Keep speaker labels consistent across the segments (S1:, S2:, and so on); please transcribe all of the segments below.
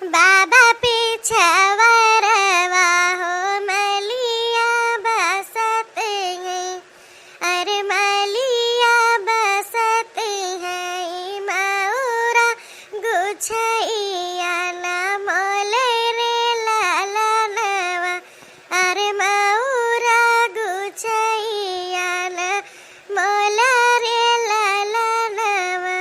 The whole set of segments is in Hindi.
S1: बाबा पिछवरवा हो मलिया बसत हैं, अरे मलिया बसत हैं मऊरा गुछैया न मोले रे लालनवा, अरे मऊरा गुछैया न मोला रे लालनवा।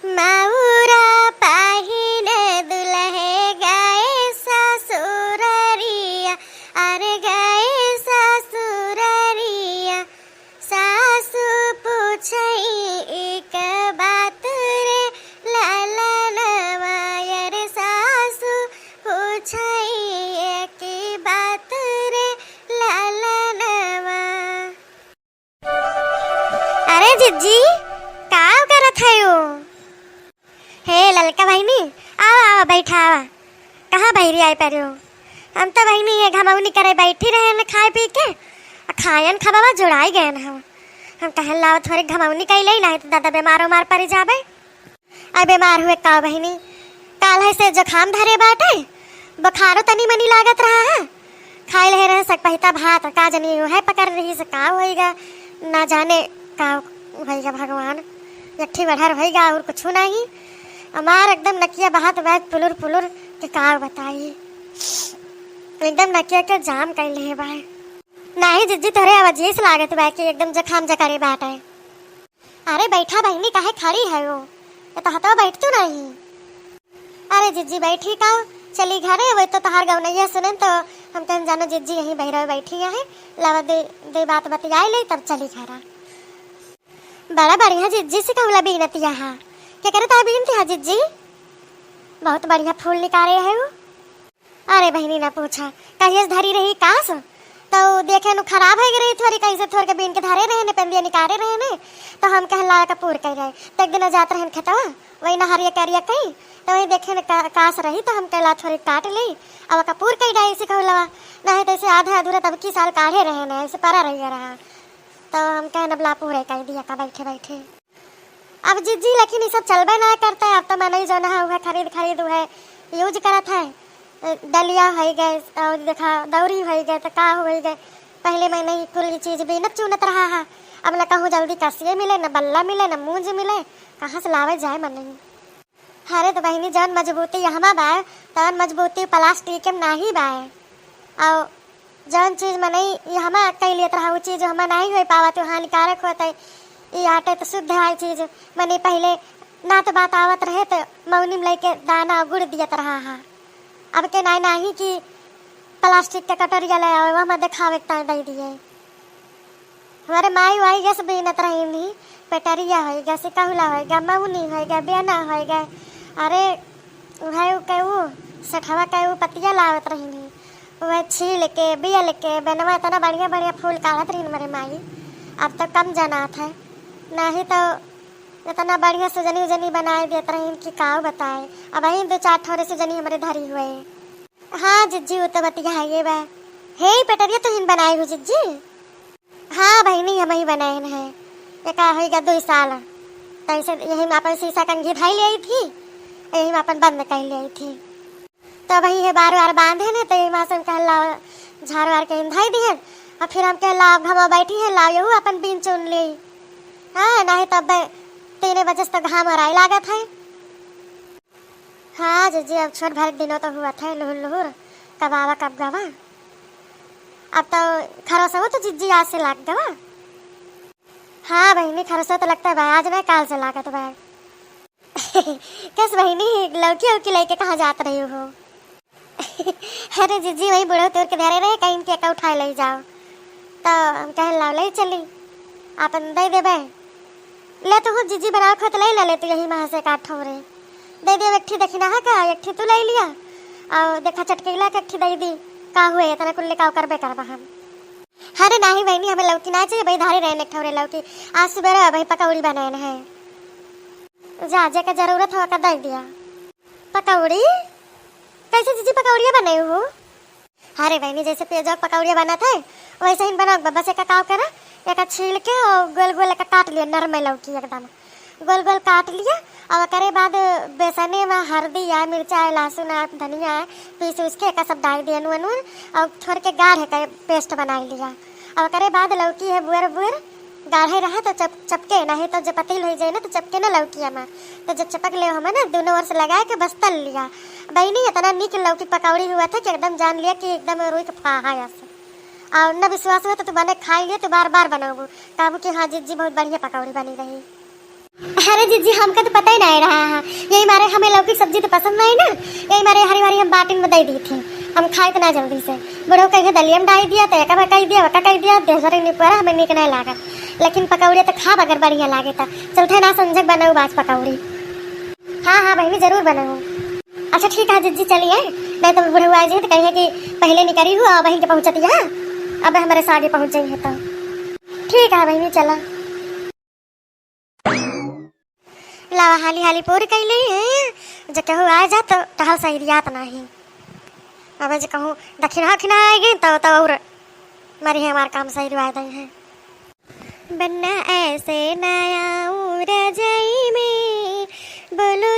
S1: मऊरा पहिन दुल्हे गए ससुररिया, अरे गए ससुररिया। सासु पूछई एक बात रे लालनवा, अरे सासु पूछई एक बात रे लालनवा। अरे जिज्जी का करत है यो? हे ललका बहिनी आओ आओ बैठा आवा। कहाँ बहरी आए पर हो? हम तो बहिनी ये घमौनी करे बैठी रहे न खाए पी के खायन खबावा जुड़ाई गए न हम कहन लाओ थोड़ी घमौनी कई ले नहीं तो दादा बीमार उमार पड़ जाबे। अब बीमार हुए का बहिनी काल है से जुखाम धरे बाटे, बुखारो तनी मनी लागत रहा है, खाए ले रहे सक पहिता भात का जनी है पकड़ रही से का होएगा ना जाने का होएगा भगवान। यठी बढ़र होएगा और कुछ नहीं, हमार एकदम नकिया बहात बैठ पुलुर पुलुर के का बताई, एकदम नकिया के जाम कर ले बा। नहीं जिज्जी तोरे आवाज लागत बा कि एकदम जखाम जकरे बाटे। अरे बैठा बहिनी काहे खड़ी है वो? ये तो हतो बैठ तू नहीं। अरे जिज्जी बैठी का चली घरे वो तो तहार गौनैया सुने तो हम कह जानो जिज्जी यहीं बहरा बैठी है लावा दे बात बतियाई ले तब चली घरा। बड़ा बढ़िया जिज्जी से कहला बीनतिया हा क्या करे ता बीनती हा जिज्जी? बहुत बढ़िया फूल निकाले है वो। अरे बहनी ना पूछा कहिए धरी रही कास तो देखे नु खराब है रही थोड़ी कैसे थोड़ के बीन के धरे रहे ने पेंदिया निकाले रहे ने तो हम कहला का पूर कर रहे तो एक दिन जात रहे खेतवा वही नहरिया करिया कहीं तो वही देखे ने कास रही तो हम कहला थोड़ी काट ली अब का पूर कर डाई से कहला नहीं तो ऐसे आधा अधूरा तब की साल काढ़े रहे ने ऐसे परा रही रहा तो हम कहना बला पूरे कर दिया का बैठे बैठे। अब जिज्जी लेकिन ये सब चलबे ना करता है, अब तो मैंने जो ना हुआ खरीद है यूज करत है डलिया हो गए और देखा दौरी हो गए तो का हो गए। पहले मैंने कुल चीज बीनत चुनत रहा है, अब न कहूँ जल्दी कसिए मिले न बल्ला मिले न मूंज मिले, कहाँ से लावे जाए मन नहीं। अरे तो बहनी जौन मजबूती यहाँ बाय तौन मजबूती प्लास्टिक में नहीं बाय, और जौन चीज मन यहाँ कई लेत रहा वो चीज हम नहीं हो पावा तो हानिकारक होता है। ये आटे तो शुद्ध है चीज मने पहले ना तो बात आवत रहे तो मौनी में लेके दाना गुड़ दियत रहा है, अब के नहीं कि प्लास्टिक के कटोरिया ले आओ वहाँ दिखावे दे दिए। हमारे माई वाई गैस बीनत रही नहीं पेटरिया हो गया से कहला होगा मौनी होगा बेना होगा। अरे वह कहू सठवा कहू पतिया लावत रही नहीं वह छील के बियल के बनवा इतना बढ़िया बढ़िया फूल काढ़त रही मेरे माई। अब तो कम जाना था नहीं तो इतना बढ़िया सुजनी उजनी बनाए देते रहे कि का बताए। अब वही 2-4 ठोरे सुजनी हमारे धरी हुए। हाँ जिज्जी वो तो बतिया है ये बा हे पेटरिया तो हिन बनाए हो जिज्जी? हाँ बहनी हम ही बनाए हैं एक होगा 2 साल तो ऐसे यही में अपन शीशा कंघी धाई ले आई थी यही में अपन बंद कर ले आई थी तो वही है बार बार बांधे ने तो वहाँ से कह लाओ झाड़ वार के धाई दिए और फिर हम कह लाओ घमा बैठी है लाओ यू अपन बीन चुन ली। हाँ नहीं तब 3 बजे तक घाम हराई लागत है। हाँ जी अब छोट भर दिनों तो हुआ था लुहुर लुहुर कब आवा कब गवा। अब तो खरोसा हो तो जिज्जी आज से लाग गवा। हाँ बहनी खरोसा तो लगता है भाई आज नहीं काल से लागत भाई। कैसे बहनी लौकी उकी लेके कहाँ जात रही हो? अरे जिज्जी वही बुढ़ो तोड़ के धरे रहे कहीं के उठा ले जाओ तो हम कह लाओ ले चली अपन दे देबे ले तो हो जिज्जी बना खत ले ले तो यही वहाँ से काट ठोरे दे दे एक देखी ना का एक तू ले लिया और देखा चटकेला के दे दी का हुए इतना कुल्ले का करबे करबा हम। अरे नहीं बहनी हमें लौकी ना चाहिए भाई धारे रहने ठोरे लौकी आज सुबह भाई पकौड़ी बनाने है जा जे का जरूरत हो का दे दिया। पकौड़ी कैसे जीजी पकौड़िया बनाई हो? अरे बहनी जैसे पेजो पकौड़िया बना था वैसे ही बनाओ बस एक काव करा एक छील के और गोल गोल एक काट लिया नरम लौकी एकदम गोल गोल काट लिया और करे बाद बेसने में हल्दी है, मिर्चा है, लहसुन है, धनिया है, पीस उसके का सब डाल दिया नून नून और थोड़ के गाढ़े का पेस्ट बना लिया। और करे बाद लौकी है बुअर बुअर गाढ़े रहा तो चपके नहीं तो जब पतील हो जाए ना तो चपके ना लौकी में तो जब चपक ले हमें ना दोनों ओर से लगा के बस तल लिया। बहनी इतना निक लौकी पकौड़ी हुआ था कि एकदम जान लिया कि एकदम रुई के फाहा ऐसे। और न विश्वास हुआ तो तू बने खाएंगे तो बार बार बनाऊंगी काबू कि हाँ जीजी बहुत बढ़िया पकौड़ी बनी रही। अरे जीजी हमका तो पता ही नहीं रहा है, यही मारे हमें लौकी सब्जी तो पसंद नहीं ना, यही मारे हरी हरी हम बाटिन में दे दी थी, हम खाए तो ना जल्दी से बुढ़ो कहीं दलिया में डाल दिया तो एक कह दिया वका कह दिया देसरे नहीं पड़ा हमें निक नहीं लागा, लेकिन पकौड़ी तो खा अगर बढ़िया लागे था चलते ना समझ बनाऊ बाज पकौड़ी। हाँ हाँ बहनी जरूर बनाऊ। अच्छा ठीक है जीजी चलिए, नहीं तो बुढ़ऊ आ जाए तो कहिए कि पहले निकली हुआ वहीं के पहुँचती है, अब हमारे साथ पहुँच जाइए तो ठीक है बहनी चला। लावा हाली हाली पूरी कह ली है जो कहूँ आ जा तो टहल सही याद नहीं, अब जो कहूँ दक्षिणा खिना आएगी तो और मरी है हमारा काम सही रिवाय दे है। बनना ऐसे नया रजाई में बोलो